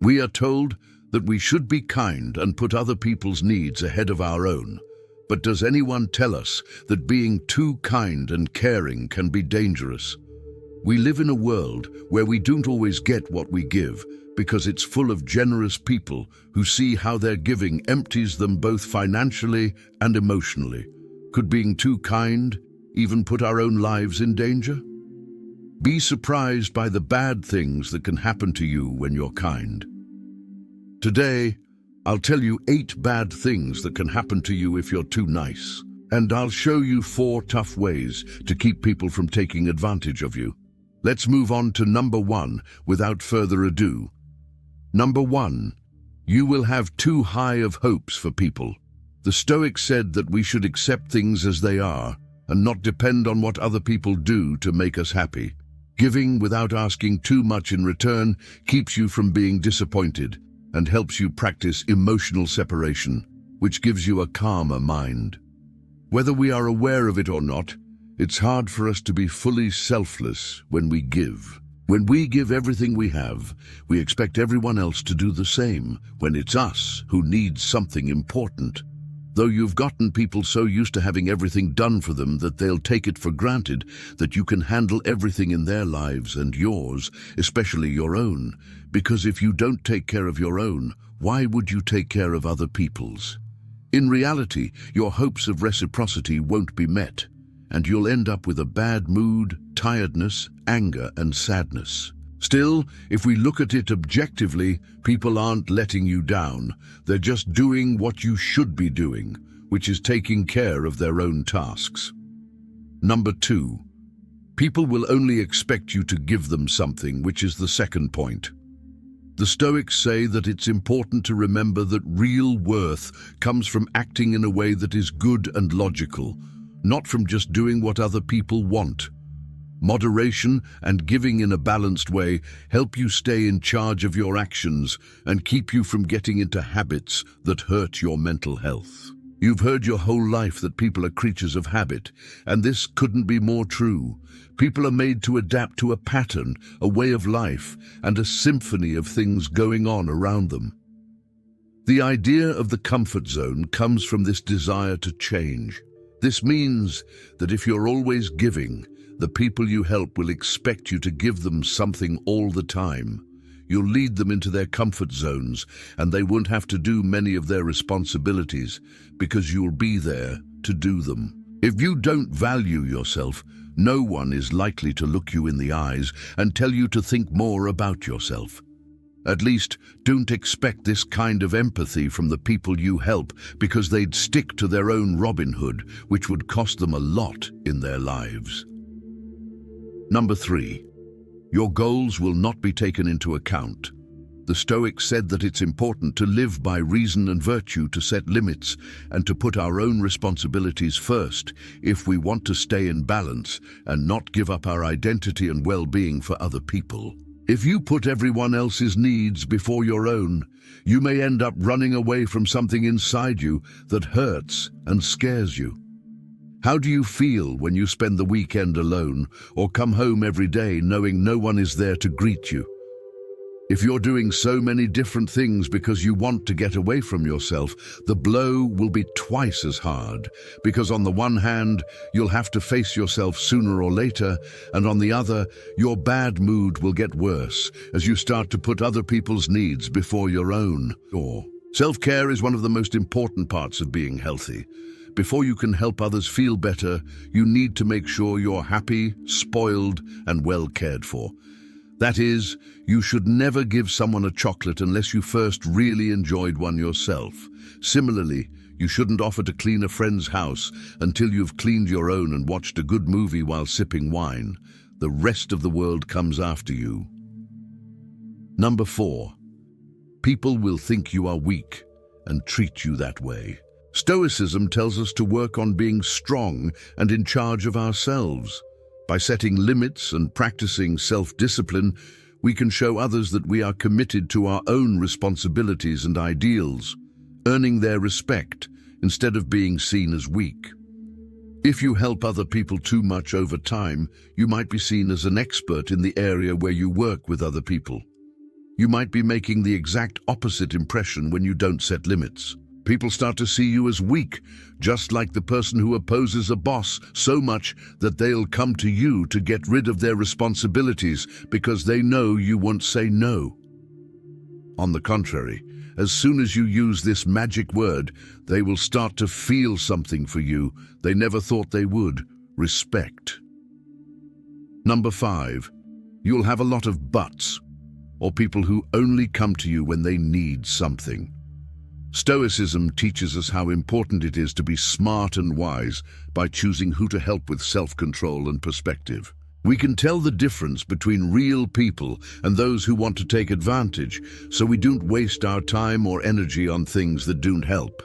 We are told that we should be kind and put other people's needs ahead of our own. But does anyone tell us that being too kind and caring can be dangerous? We live in a world where we don't always get what we give because it's full of generous people who see how their giving empties them both financially and emotionally. Could being too kind even put our own lives in danger? Be surprised by the bad things that can happen to you when you're kind. Today, I'll tell you 8 bad things that can happen to you if you're too nice. And I'll show you 4 tough ways to keep people from taking advantage of you. Let's move on to number 1 without further ado. Number 1, you will have too high of hopes for people. The Stoics said that we should accept things as they are and not depend on what other people do to make us happy. Giving without asking too much in return keeps you from being disappointed and helps you practice emotional separation, which gives you a calmer mind. Whether we are aware of it or not, it's hard for us to be fully selfless when we give. When we give everything we have, we expect everyone else to do the same when it's us who needs something important. Though you've gotten people so used to having everything done for them that they'll take it for granted that you can handle everything in their lives and yours, especially your own. Because if you don't take care of your own, why would you take care of other people's? In reality, your hopes of reciprocity won't be met, and you'll end up with a bad mood, tiredness, anger, and sadness. Still, if we look at it objectively, people aren't letting you down. They're just doing what you should be doing, which is taking care of their own tasks. Number 2, people will only expect you to give them something, which is the second point. The Stoics say that it's important to remember that real worth comes from acting in a way that is good and logical, not from just doing what other people want. Moderation and giving in a balanced way help you stay in charge of your actions and keep you from getting into habits that hurt your mental health. You've heard your whole life that people are creatures of habit, and this couldn't be more true. People are made to adapt to a pattern, a way of life, and a symphony of things going on around them. The idea of the comfort zone comes from this desire to change. This means that if you're always giving, the people you help will expect you to give them something all the time. You'll lead them into their comfort zones, and they won't have to do many of their responsibilities because you'll be there to do them. If you don't value yourself, no one is likely to look you in the eyes and tell you to think more about yourself. At least, don't expect this kind of empathy from the people you help because they'd stick to their own Robin Hood, which would cost them a lot in their lives. Number 3, your goals will not be taken into account. The Stoics said that it's important to live by reason and virtue, to set limits and to put our own responsibilities first if we want to stay in balance and not give up our identity and well-being for other people. If you put everyone else's needs before your own, you may end up running away from something inside you that hurts and scares you. How do you feel when you spend the weekend alone or come home every day knowing no one is there to greet you? If you're doing so many different things because you want to get away from yourself, the blow will be twice as hard, because on the one hand, you'll have to face yourself sooner or later, and on the other, your bad mood will get worse as you start to put other people's needs before your own. Self-care is one of the most important parts of being healthy. Before you can help others feel better, you need to make sure you're happy, spoiled, and well cared for. That is, you should never give someone a chocolate unless you first really enjoyed one yourself. Similarly, you shouldn't offer to clean a friend's house until you've cleaned your own and watched a good movie while sipping wine. The rest of the world comes after you. Number 4, people will think you are weak and treat you that way. Stoicism tells us to work on being strong and in charge of ourselves. By setting limits and practicing self-discipline, we can show others that we are committed to our own responsibilities and ideals, earning their respect instead of being seen as weak. If you help other people too much over time, you might be seen as an expert in the area where you work with other people. You might be making the exact opposite impression when you don't set limits. People start to see you as weak, just like the person who opposes a boss so much that they'll come to you to get rid of their responsibilities because they know you won't say no. On the contrary, as soon as you use this magic word, they will start to feel something for you they never thought they would: respect. Number 5, you'll have a lot of buts, or people who only come to you when they need something. Stoicism teaches us how important it is to be smart and wise by choosing who to help with self-control and perspective. We can tell the difference between real people and those who want to take advantage, so we don't waste our time or energy on things that don't help.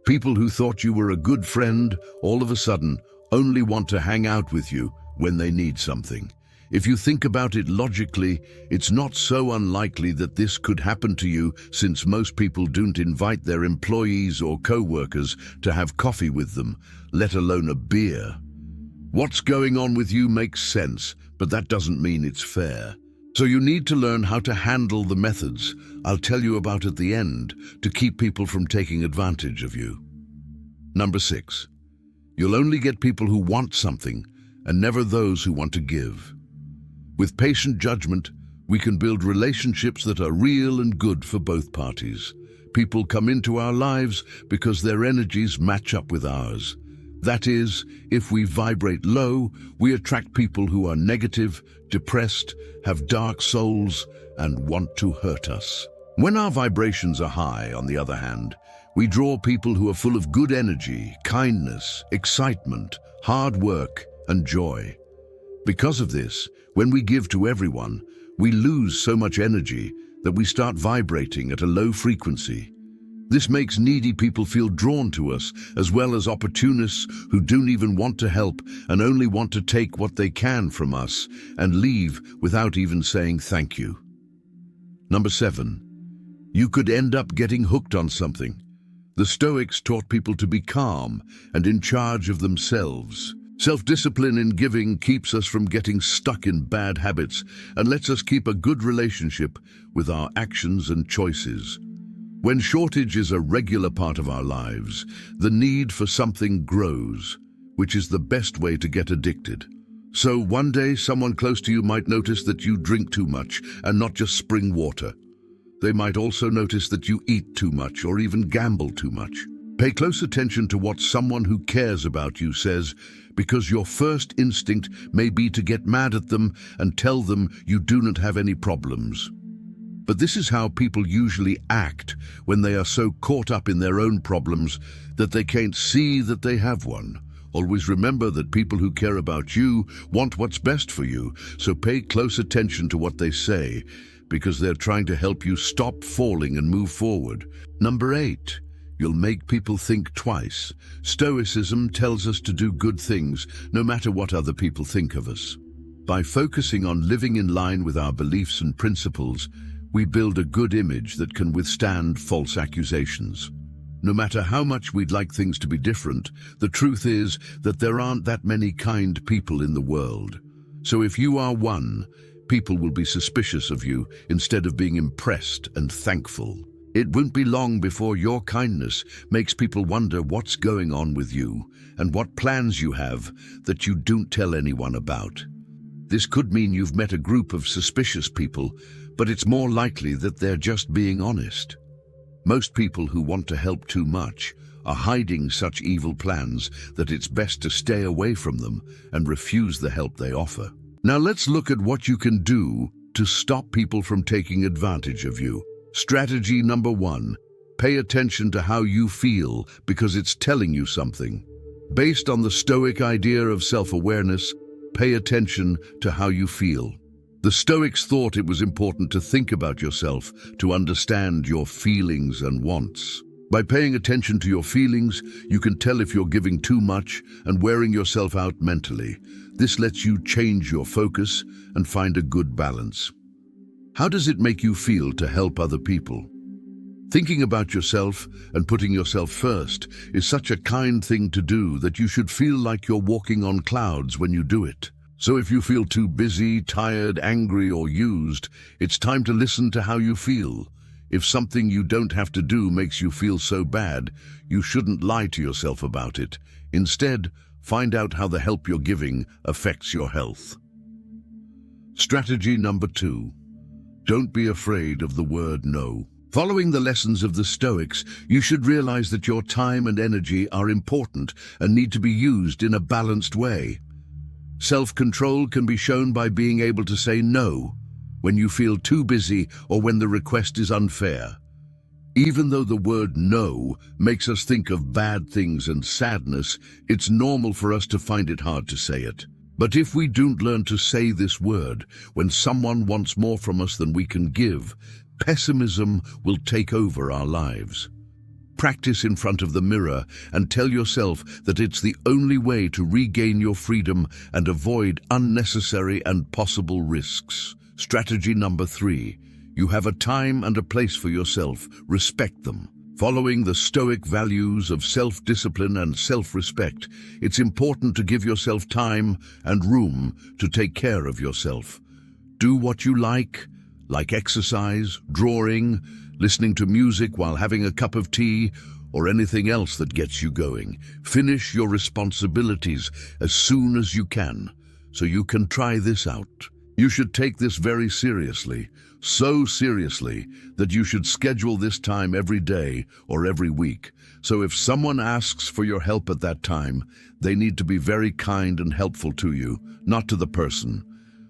People who thought you were a good friend all of a sudden only want to hang out with you when they need something. If you think about it logically, it's not so unlikely that this could happen to you, since most people don't invite their employees or co-workers to have coffee with them, let alone a beer. What's going on with you makes sense, but that doesn't mean it's fair. So you need to learn how to handle the methods I'll tell you about at the end to keep people from taking advantage of you. Number 6, you'll only get people who want something and never those who want to give. With patient judgment, we can build relationships that are real and good for both parties. People come into our lives because their energies match up with ours. That is, if we vibrate low, we attract people who are negative, depressed, have dark souls, and want to hurt us. When our vibrations are high, on the other hand, we draw people who are full of good energy, kindness, excitement, hard work, and joy. Because of this, when we give to everyone, we lose so much energy that we start vibrating at a low frequency. This makes needy people feel drawn to us, as well as opportunists who don't even want to help and only want to take what they can from us and leave without even saying thank you. Number 7, you could end up getting hooked on something. The Stoics taught people to be calm and in charge of themselves. Self-discipline in giving keeps us from getting stuck in bad habits and lets us keep a good relationship with our actions and choices. When shortage is a regular part of our lives, the need for something grows, which is the best way to get addicted. So one day, someone close to you might notice that you drink too much and not just spring water. They might also notice that you eat too much or even gamble too much. Pay close attention to what someone who cares about you says, because your first instinct may be to get mad at them and tell them you do not have any problems. But this is how people usually act when they are so caught up in their own problems that they can't see that they have one. Always remember that people who care about you want what's best for you, so pay close attention to what they say, because they're trying to help you stop falling and move forward. Number 8. You'll make people think twice. Stoicism tells us to do good things, no matter what other people think of us. By focusing on living in line with our beliefs and principles, we build a good image that can withstand false accusations. No matter how much we'd like things to be different, the truth is that there aren't that many kind people in the world. So if you are one, people will be suspicious of you instead of being impressed and thankful. It won't be long before your kindness makes people wonder what's going on with you and what plans you have that you don't tell anyone about. This could mean you've met a group of suspicious people, but it's more likely that they're just being honest. Most people who want to help too much are hiding such evil plans that it's best to stay away from them and refuse the help they offer. Now let's look at what you can do to stop people from taking advantage of you. Strategy number 1, pay attention to how you feel because it's telling you something. Based on the Stoic idea of self-awareness, pay attention to how you feel. The Stoics thought it was important to think about yourself, to understand your feelings and wants. By paying attention to your feelings, you can tell if you're giving too much and wearing yourself out mentally. This lets you change your focus and find a good balance. How does it make you feel to help other people? Thinking about yourself and putting yourself first is such a kind thing to do that you should feel like you're walking on clouds when you do it. So if you feel too busy, tired, angry, or used, it's time to listen to how you feel. If something you don't have to do makes you feel so bad, you shouldn't lie to yourself about it. Instead, find out how the help you're giving affects your health. Strategy number 2. Don't be afraid of the word no. Following the lessons of the Stoics, you should realize that your time and energy are important and need to be used in a balanced way. Self-control can be shown by being able to say no when you feel too busy or when the request is unfair. Even though the word no makes us think of bad things and sadness, it's normal for us to find it hard to say it. But if we don't learn to say this word when someone wants more from us than we can give, pessimism will take over our lives. Practice in front of the mirror and tell yourself that it's the only way to regain your freedom and avoid unnecessary and possible risks. Strategy number 3. You have a time and a place for yourself. Respect them. Following the Stoic values of self-discipline and self-respect, it's important to give yourself time and room to take care of yourself. Do what you like exercise, drawing, listening to music while having a cup of tea, or anything else that gets you going. Finish your responsibilities as soon as you can, so you can try this out. You should take this very seriously, so seriously that you should schedule this time every day or every week. So if someone asks for your help at that time, they need to be very kind and helpful to you, not to the person.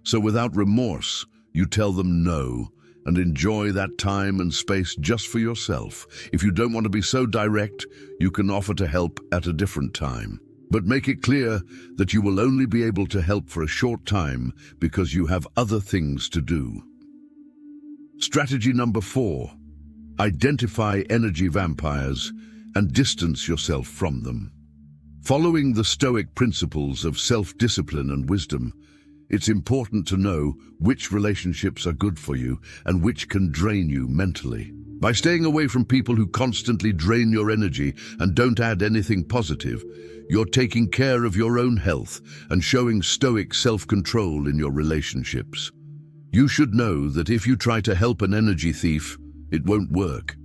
So without remorse, you tell them no, and enjoy that time and space just for yourself. If you don't want to be so direct, you can offer to help at a different time. But make it clear that you will only be able to help for a short time because you have other things to do. Strategy number 4. Identify energy vampires and distance yourself from them. Following the Stoic principles of self-discipline and wisdom, it's important to know which relationships are good for you and which can drain you mentally. By staying away from people who constantly drain your energy and don't add anything positive, you're taking care of your own health and showing Stoic self-control in your relationships. You should know that if you try to help an energy thief, it won't work.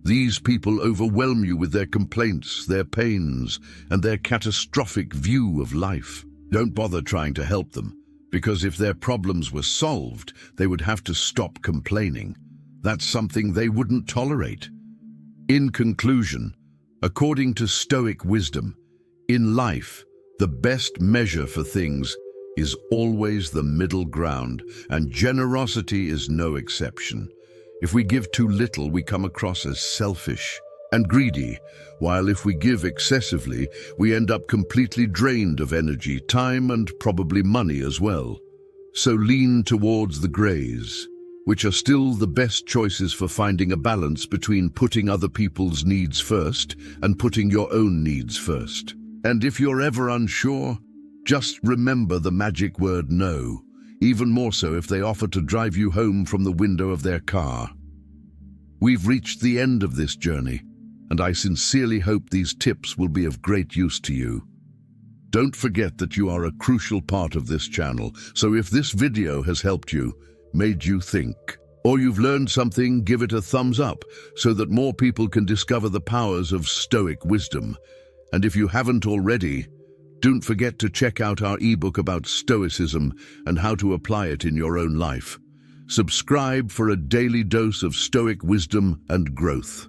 These people overwhelm you with their complaints, their pains, and their catastrophic view of life. Don't bother trying to help them, because if their problems were solved, they would have to stop complaining. That's something they wouldn't tolerate. In conclusion, according to Stoic wisdom, in life, the best measure for things is always the middle ground, and generosity is no exception. If we give too little, we come across as selfish and greedy, while if we give excessively, we end up completely drained of energy, time, and probably money as well. So lean towards the grays, which are still the best choices for finding a balance between putting other people's needs first and putting your own needs first. And if you're ever unsure, just remember the magic word no, even more so if they offer to drive you home from the window of their car. We've reached the end of this journey, and I sincerely hope these tips will be of great use to you. Don't forget that you are a crucial part of this channel, so if this video has helped you, made you think, or you've learned something, give it a thumbs up so that more people can discover the powers of Stoic wisdom. And if you haven't already, don't forget to check out our ebook about Stoicism and how to apply it in your own life. Subscribe for a daily dose of Stoic wisdom and growth.